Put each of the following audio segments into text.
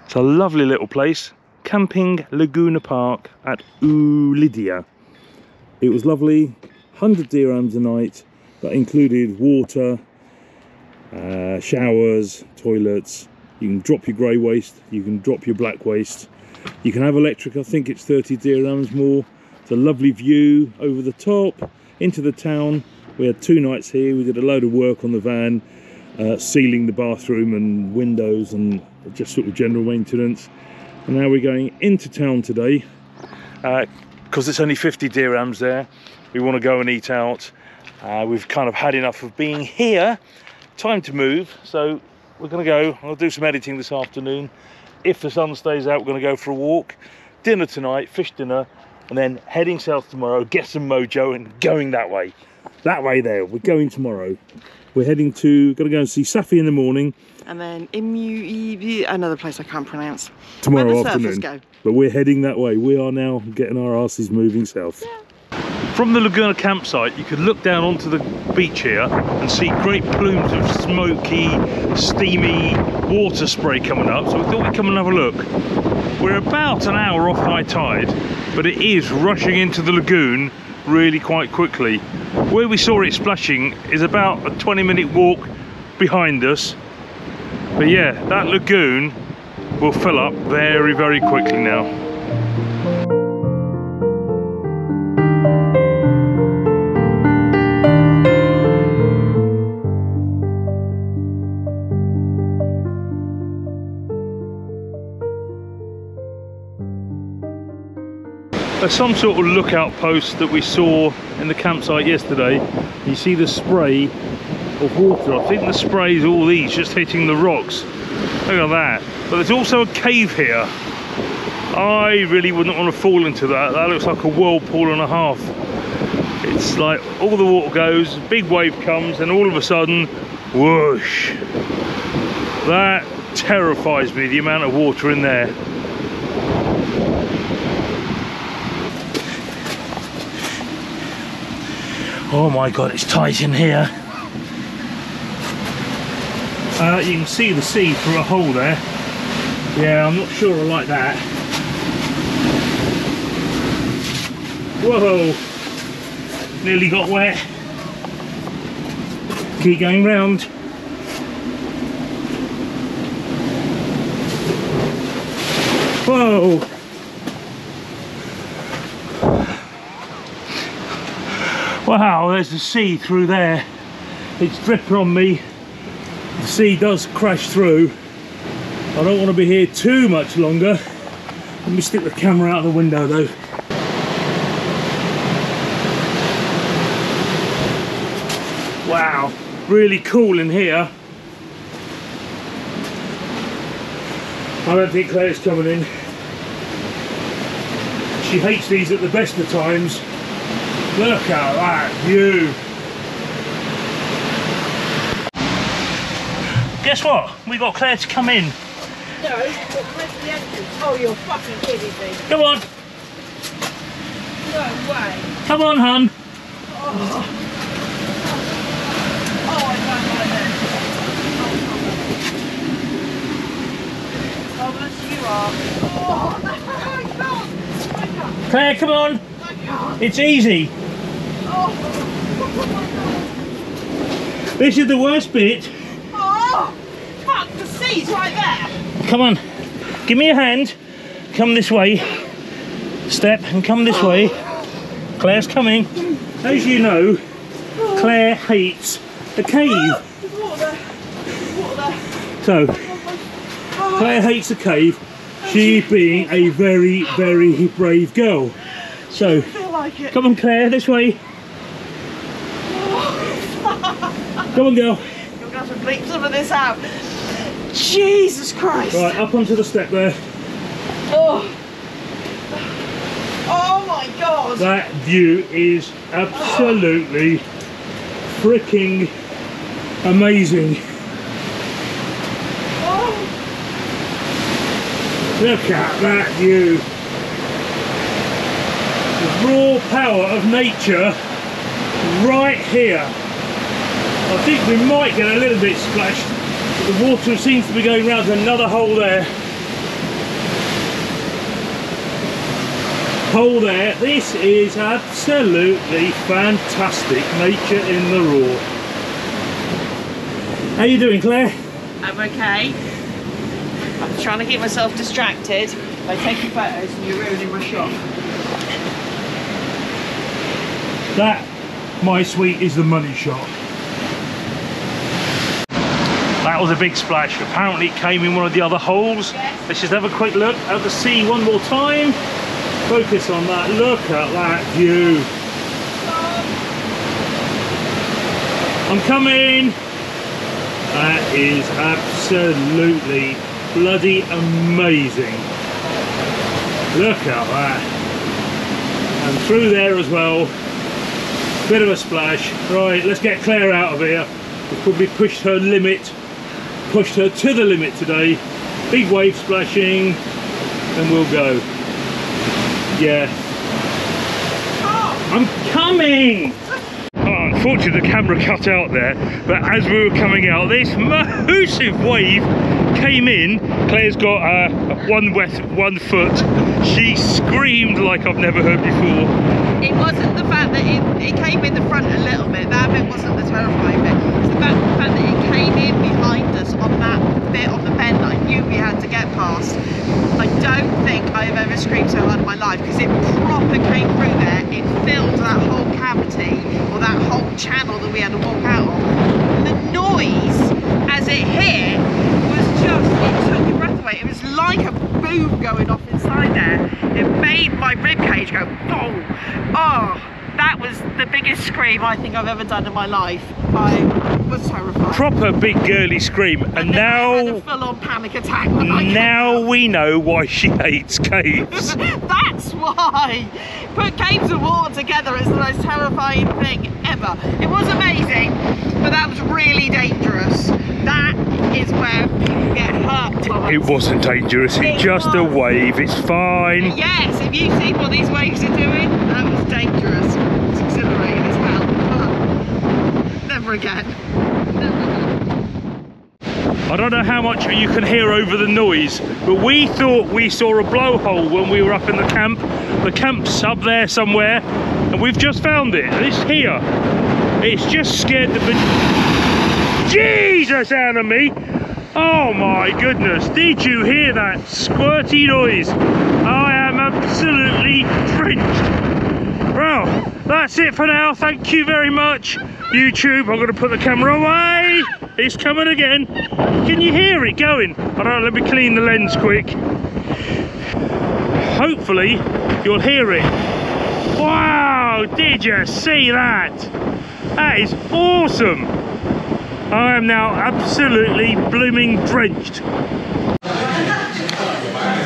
It's a lovely little place, camping Laguna Park at Oualidia. It was lovely, 100 dirhams a night, that included water, showers, toilets. You can drop your grey waste, you can drop your black waste, you can have electric. I think it's 30 dirhams more. It's a lovely view over the top into the town. We had 2 nights here. We did a load of work on the van, sealing the bathroom and windows and just sort of general maintenance. And now we're going into town today because it's only 50 dirhams there. We want to go and eat out. We've kind of had enough of being here. Time to move, so we're going to go. I'll do some editing this afternoon. If the sun stays out, we're going to go for a walk. Dinner tonight, fish dinner, and then heading south tomorrow, get some mojo and going that way. That way there, we're going tomorrow. We're heading to, going to go and see Safi in the morning. And then another place I can't pronounce. Tomorrow afternoon. Go. But we're heading that way. We are now getting our asses moving south. Yeah. From the Laguna campsite, you could look down onto the beach here and see great plumes of smoky, steamy water spray coming up. So we thought we'd come and have a look. We're about an hour off high tide, but it is rushing into the lagoon really quite quickly. Where we saw it splashing is about a 20-minute walk behind us. But yeah, that lagoon will fill up very, very quickly now. There's some sort of lookout post that we saw in the campsite yesterday. You see the spray of water. I think the spray is all these just hitting the rocks. Look at that. But there's also a cave here. I really wouldn't want to fall into that. That looks like a whirlpool and a half. It's like all the water goes, a big wave comes, and all of a sudden, whoosh. That terrifies me, the amount of water in there. Oh my god, it's tight in here. You can see the sea through a hole there. Yeah, I'm not sure I like that. Whoa! Nearly got wet. Keep going round. Whoa! Wow, there's the sea through there. It's dripping on me. The sea does crash through. I don't want to be here too much longer. Let me stick the camera out of the window though. Wow, really cool in here. I don't think Claire's coming in. She hates these at the best of times. Look at that view. Guess what? We got Claire to come in. No, where's the entrance? Oh, you're fucking kidding me. Come on. No way. Come on, hun. Oh, I don't like that. Oh, bless you are. Oh, I can't. Claire, come on. I can't. It's easy. Oh my god. This is the worst bit. Oh, fuck, the sea's right there. Come on, give me a hand. Come this way. Step and come this way. Claire's coming. As you know, Claire hates a cave. Water. So, Claire hates a cave. She being a very, very brave girl. So, Like it. come on Claire, this way. Come on girl. You're going to have to bleep some of this out. Jesus Christ. Right, up onto the step there. Oh. Oh my god. That view is absolutely freaking amazing. Oh. Look at that view. The raw power of nature right here. I think we might get a little bit splashed, but the water seems to be going round to another hole there. hole there. This is absolutely fantastic. Nature in the raw. How you doing, Claire? I'm okay. I'm trying to keep myself distracted by taking photos and you're ruining my shot. That, my sweet, is the money shot. That was a big splash. Apparently it came in one of the other holes. Yes. Let's just have a quick look at the sea one more time. Focus on that. Look at that view. I'm coming. That is absolutely bloody amazing. Look at that. And through there as well. Bit of a splash. Right, let's get Claire out of here. We've probably pushed her limit. Pushed her to the limit today. Big wave splashing. And we'll go. Yeah. I'm coming! Oh, unfortunately the camera cut out there, but as we were coming out, this massive wave came in. Claire's got one foot. She screamed like I've never heard before. It wasn't the fact that it came in the front a little bit, that bit wasn't the terrifying bit. It's the fact that it came in behind us on that bit on the bend that I knew we had to get past. I don't think I've ever screamed so hard in my life because it proper came through there. It filled that whole cavity or that whole channel that we had to walk out of. The noise as it hit was just, it took your breath away. It was like a boom going off inside there. It made my ribcage go boom. Oh, that was the biggest scream I think I've ever done in my life. I was terrified. Proper big girly scream, and now I had a full-on panic attack when I now we know why she hates caves. That's why. Put caves and water together is the most terrifying thing ever. It was amazing, but that was really dangerous. That is where people get hurt, Thomas. It wasn't dangerous, it's just a wave, it's fine. Yes, if you see what these waves are doing, that was dangerous. It's exhilarating as hell. Never again. Never again. I don't know how much you can hear over the noise, but we thought we saw a blowhole when we were up in the camp. The camp's up there somewhere, and we've just found it, and it's here. It's just scared the Jesus out of me. Oh my goodness, did you hear that squirty noise? I am absolutely drenched. Well, that's it for now. Thank you very much, YouTube. I'm going to put the camera away. It's coming again. Can you hear it going? I don't know, let me clean the lens quick. Hopefully you'll hear it. Wow, did you see that? That is awesome. I am now absolutely blooming drenched.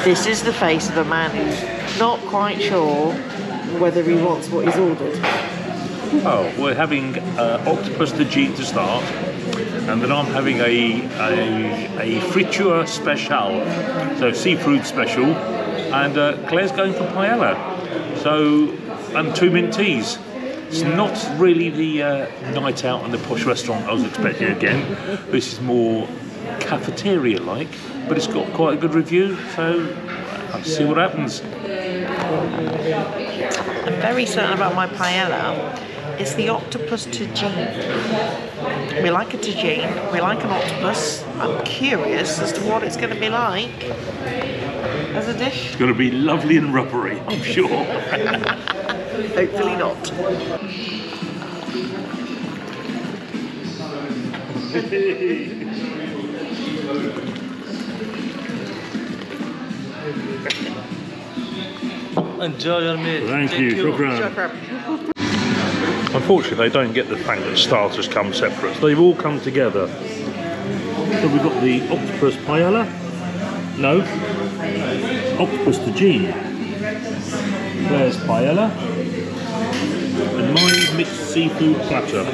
This is the face of a man who's not quite sure whether he wants what he's ordered. Oh, we're having octopus Tajine to start, and then I'm having a friture special, so seafood special, and Claire's going for paella, so and 2 mint teas. It's not really the night out in the posh restaurant I was expecting again. This is more cafeteria-like, but it's got quite a good review, so I'll see what happens. I'm very certain about my paella. It's the octopus Tajine. We like a Tajine, we like an octopus. I'm curious as to what it's going to be like as a dish. It's going to be lovely and rubbery, I'm sure. Hopefully not. Enjoy your meal. Thank you. Shukran. Unfortunately, they don't get the fact that starters come separate. They've all come together. So we've got the octopus paella. No. Octopus Tajine. There's paella. And my mixed seafood platter.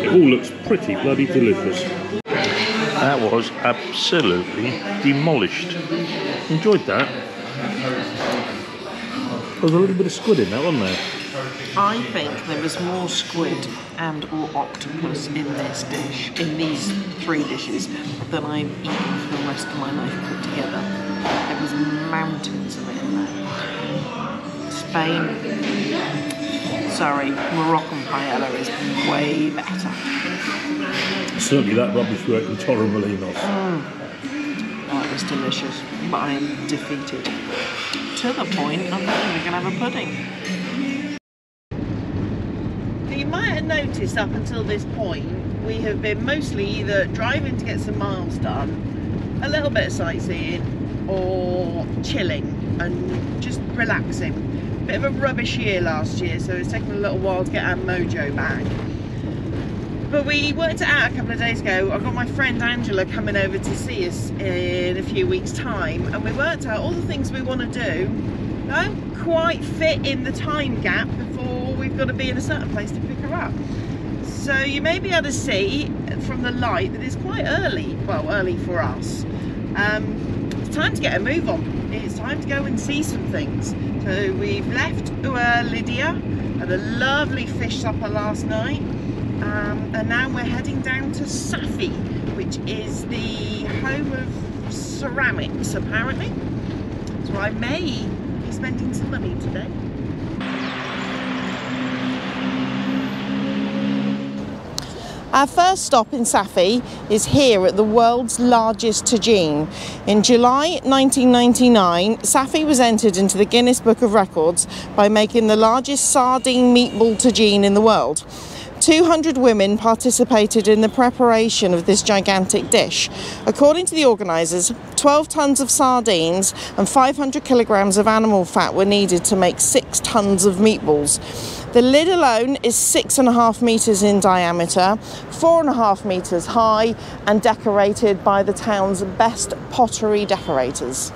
It all looks pretty bloody delicious. That was absolutely demolished. Enjoyed that. There was a little bit of squid in that, wasn't there? I think there was more squid and or octopus in this dish, in these 3 dishes, than I've eaten for the rest of my life put together. There was mountains of it in there. Spain, sorry, Moroccan paella is way better. Certainly that rubbish worked intolerably enough. That was delicious, but I am defeated. To the point, I'm not even going to have a pudding. You might have noticed up until this point, we have been mostly either driving to get some miles done, a little bit of sightseeing, or chilling and just relaxing. Bit of a rubbish year last year, so it's taken a little while to get our mojo back. But we worked it out a couple of days ago. I've got my friend Angela coming over to see us in a few weeks' time, and we worked out all the things we want to do don't quite fit in the time gap before we've got to be in a certain place to pick her up. So you may be able to see from the light that it's quite early, well, early for us. It's time to get a move on. It's time to go and see some things. So we've left Oualidia, had a lovely fish supper last night, and now we're heading down to Safi, which is the home of ceramics, apparently. So I may be spending some money today. Our first stop in Safi is here at the world's largest Tajine. In July 1999, Safi was entered into the Guinness Book of Records by making the largest sardine meatball Tajine in the world. 200 women participated in the preparation of this gigantic dish. According to the organisers, 12 tonnes of sardines and 500 kilograms of animal fat were needed to make 6 tonnes of meatballs. The lid alone is 6.5 metres in diameter, 4.5 metres high, and decorated by the town's best pottery decorators.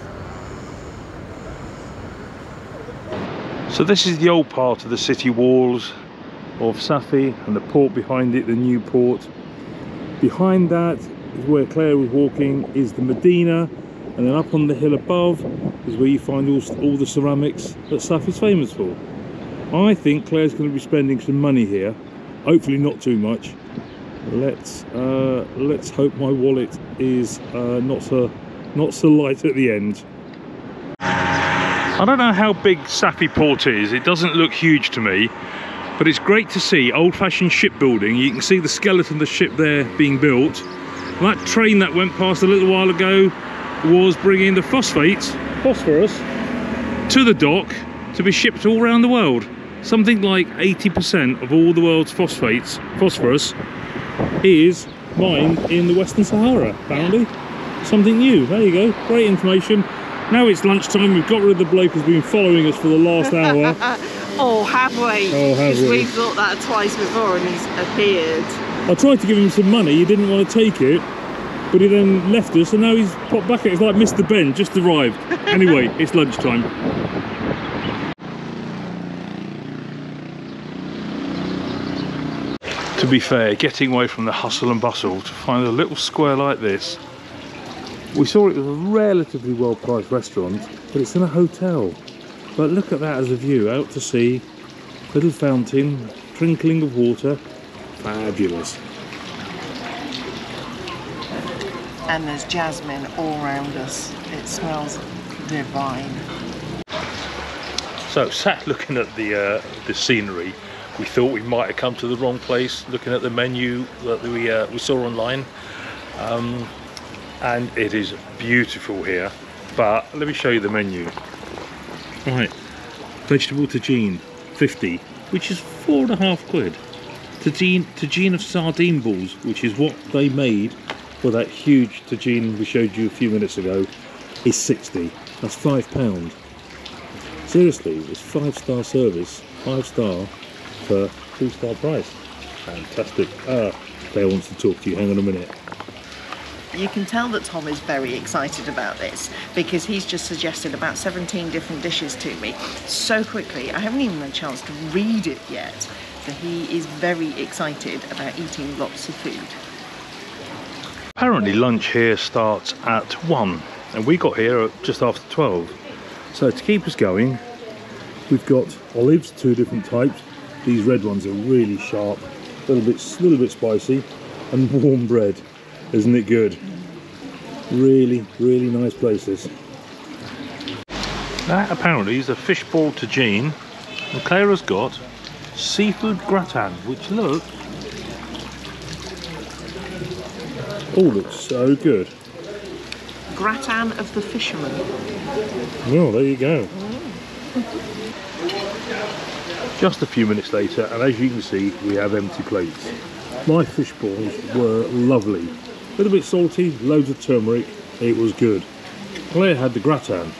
So this is the old part of the city walls of Safi, and the port behind it, the new port. Behind that is where Claire was walking, is the Medina, and then up on the hill above is where you find all the ceramics that Safi's famous for. I think Claire's going to be spending some money here, hopefully not too much. Let's hope my wallet is not so light at the end. I don't know how big Safi port is. It doesn't look huge to me. But it's great to see old-fashioned shipbuilding. You can see the skeleton of the ship there being built. And that train that went past a little while ago was bringing the phosphorus to the dock to be shipped all around the world. Something like 80% of all the world's phosphorus is mined in the Western Sahara, apparently. Something new. There you go. Great information. Now it's lunchtime. We've got rid of the bloke who's been following us for the last hour. Oh, have we? Oh, have we? We've thought that twice before and he's appeared. I tried to give him some money, he didn't want to take it, but he then left us, and now he's popped back. It's like Mr. Ben, just arrived. Anyway, it's lunchtime. To be fair, getting away from the hustle and bustle to find a little square like this, we saw it was a relatively well-priced restaurant, but it's in a hotel. But look at that as a view, out to sea, little fountain, trickling of water, fabulous. And there's jasmine all around us. It smells divine. So, sat looking at the scenery, we thought we might have come to the wrong place, looking at the menu that we saw online. And it is beautiful here, but let me show you the menu. Right, vegetable tagine, 50, which is £4.50. Tagine of sardine balls, which is what they made for that huge tagine we showed you a few minutes ago, is 60. That's £5. Seriously, it's 5-star service, 5-star for 2-star price. Fantastic. Claire wants to talk to you. Hang on a minute. You can tell that Tom is very excited about this because he's just suggested about 17 different dishes to me so quickly. I haven't even had a chance to read it yet. So he is very excited about eating lots of food. Apparently lunch here starts at 1 and we got here at just after 12. So to keep us going, we've got olives, 2 different types. These red ones are really sharp, a little bit spicy, and warm bread. Isn't it good? Really, really nice places. That apparently is a fishball tagine And Claire has got seafood gratin, which looks so good. Gratin of the fisherman. Well, there you go. Just a few minutes later, and as you can see, we have empty plates. My fish balls were lovely. A little bit salty, loads of turmeric. It was good. Claire had the gratin,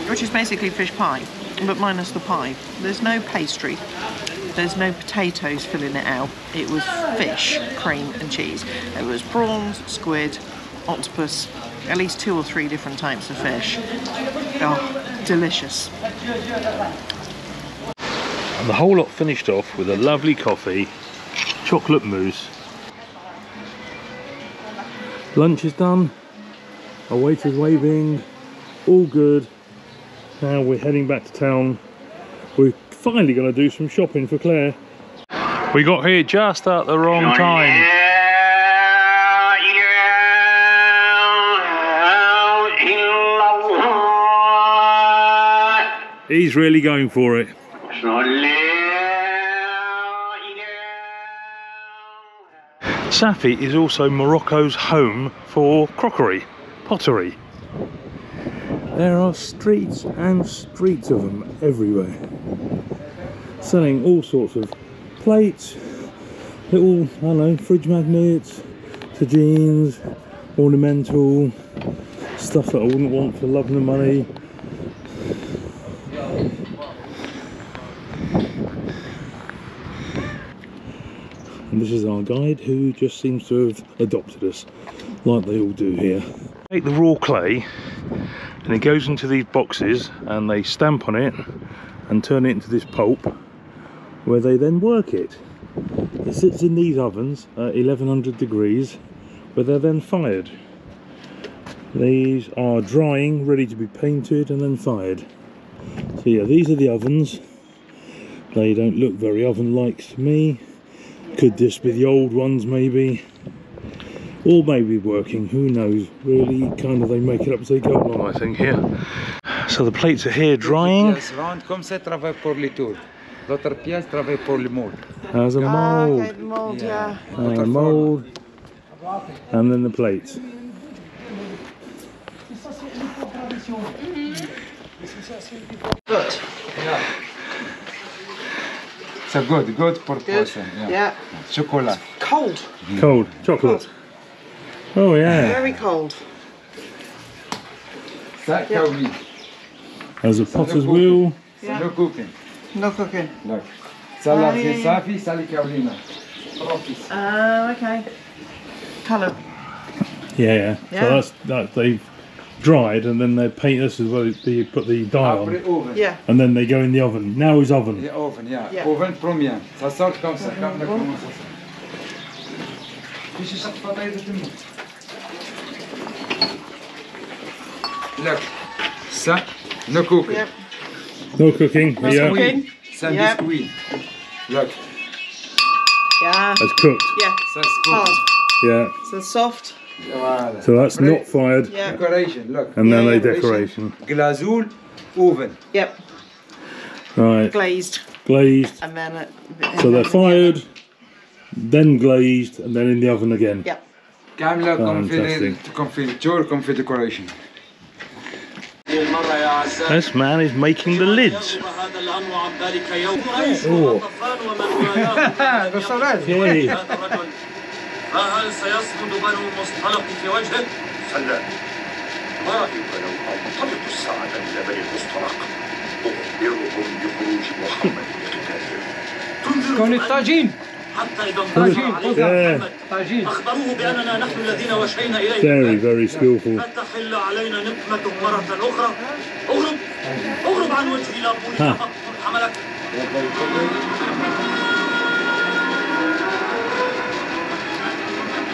Which is basically fish pie, but minus the pie. There's no pastry. There's no potatoes filling it out. It was fish, cream and cheese. It was prawns, squid, octopus, at least 2 or 3 different types of fish. Oh, delicious. and the whole lot finished off with a lovely coffee, chocolate mousse. Lunch is done, our waiter's waving, all good. Now we're heading back to town. We're finally going to do some shopping for Claire. We got here just at the wrong time. He's really going for it. Safi is also Morocco's home for crockery, pottery. There are streets and streets of them everywhere, selling all sorts of plates, little, I don't know, fridge magnets, Tajines, ornamental, stuff that I wouldn't want for love and money. And this is our guide, who just seems to have adopted us, like they all do here. Take the raw clay, and it goes into these boxes, and they stamp on it and turn it into this pulp, where they then work it. It sits in these ovens at 1100 degrees, where they're then fired. These are drying, ready to be painted and then fired. So yeah, these are the ovens. They don't look very oven-like to me. Could this be the old ones maybe? Or maybe working, who knows? Really, kind of, they make it up as they go along, I think, here. So the plates are here drying. As a mould. Okay, the mould, yeah. Mould. And then the plates. Good. Yeah. So good for person. Yeah. Chocolate. Cold. Cold. Chocolate. Oh yeah. Very cold. Yeah. There's a potter's wheel. Yeah. No cooking. No cooking. Look. Salad Safi, Sali Carolina. Okay. Colour. Yeah. So that's they've dried, and then they paint this as well. They put the dye on. Oven. Yeah. And then they go in the oven. Now is oven. Yeah, oven, yeah. Oven premier. Ça sort comme ça. Comme là, comment ça sort. Look. Ça, no cooking. Yep. No cooking. No Yeah. cooking. Some Yep. biscuit. Look. Yeah. That's cooked. Yeah. That's Hard. cooking. Yeah. So soft. Voilà. So that's not fired. Yeah. Decoration, look. And then Yeah, they yeah. decoration. Glazool, oven. Yep. Right. Glazed. Glazed. And then So they're fired, then glazed, and then in the oven again. Yep. كاملة Fantastic. confiture, decoration. This man is making the lids. Oh. Yay. فهل سيصمد بنو المصطلق في وجهك؟ سلام. ما رأيك لو أنطلق الساعة إلى بني المصطلق أخبرهم بخروج محمد لقتالهم؟ كون الطاجين. حتى إذا انطلق عليهم طاجين. أخبروه بأننا نحن الذين وشينا إليه. Very, very skillful. فتحل علينا نقمة مرة أخرى. اغرب عن وجهي لا بولي حملك.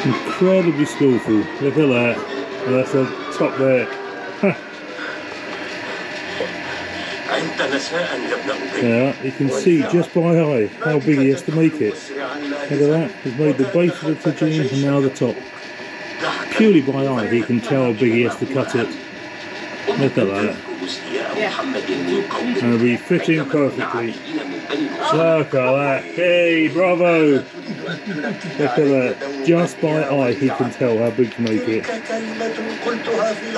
Incredibly skillful. Look at that. And that's the top there. Yeah, you can see just by eye how big he has to make it. Look at that. He's made the base of the Tajine and now the top. Purely by eye he can tell how big he has to cut it. Look at that. And we fit in perfectly. Look at that. Hey, bravo. Look at that. Just by eye he can tell how big to make it.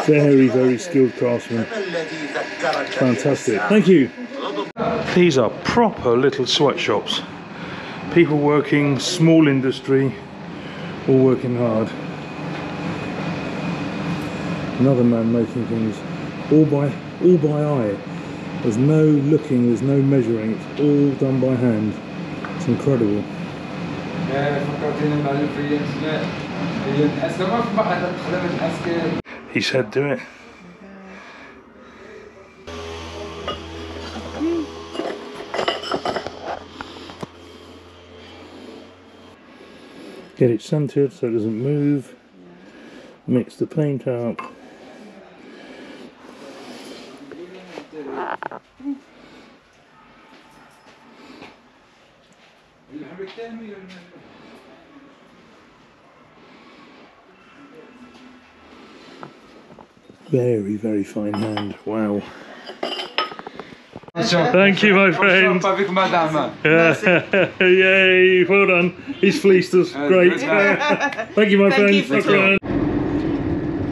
Very, very skilled craftsman. Fantastic. Thank you. These are proper little sweatshops. People working, small industry, all working hard. Another man making things all by eye. There's no looking, there's no measuring, it's all done by hand. It's incredible. He said do it. Get it centered so it doesn't move. Mix the paint up. Very, very fine hand. Wow. Thank you, my friend. Yay, well done. He's fleeced us. Great. Thank you, my friend.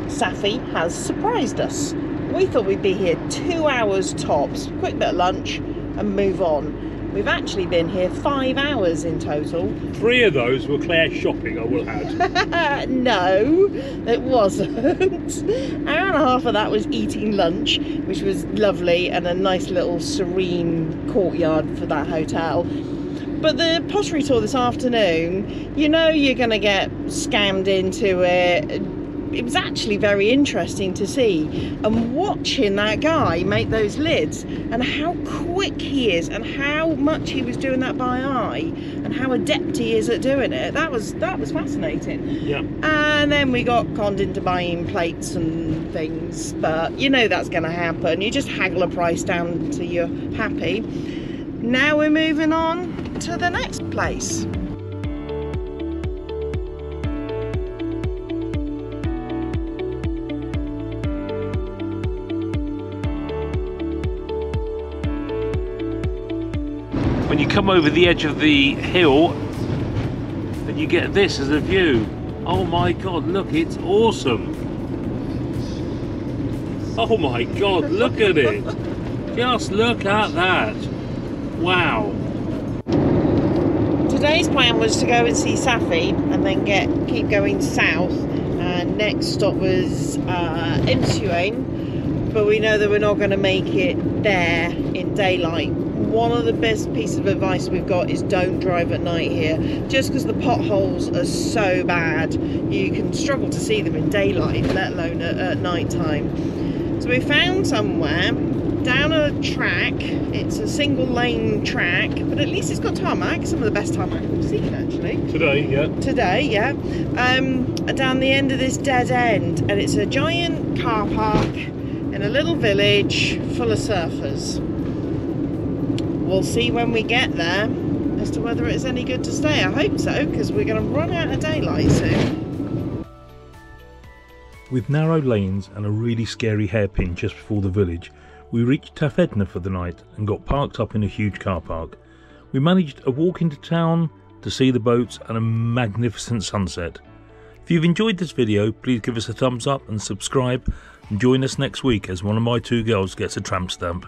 Safi has surprised us. We thought we'd be here 2 hours tops, quick bit of lunch and move on. We've actually been here 5 hours in total. 3 of those were Claire shopping, I will add. No, it wasn't. Hour and a half of that was eating lunch, which was lovely, and a nice little serene courtyard for that hotel. But the pottery tour this afternoon, you know you're going to get scammed into it. It was actually very interesting to see, and watching that guy make those lids and how quick he is and how much he was doing that by eye and how adept he is at doing it. That was fascinating. Yeah. And then we got conned into buying plates and things, but you know that's going to happen. You just haggle a price down until you're happy. Now we're moving on to the next place. When you come over the edge of the hill, then you get this as a view. Oh my God, look, it's awesome. Oh my God, look at it. Just look at that. Wow. Today's plan was to go and see Safi and then keep going south, and next stop was Imsuane, but we know that we're not going to make it there in daylight. One of the best pieces of advice we've got is don't drive at night here, just because the potholes are so bad. You can struggle to see them in daylight, let alone at night time. So we found somewhere down a track. It's a single lane track, but at least it's got tarmac, some of the best tarmac we've seen actually. Today, yeah. Today, yeah. Down the end of this dead end, and it's a giant car park in a little village full of surfers. We'll see when we get there as to whether it's any good to stay. I hope so, because we're going to run out of daylight soon. With narrow lanes and a really scary hairpin just before the village, we reached Tafedna for the night and got parked up in a huge car park. We managed a walk into town to see the boats and a magnificent sunset. If you've enjoyed this video, please give us a thumbs up and subscribe, and join us next week as one of my 2 girls gets a tramp stamp.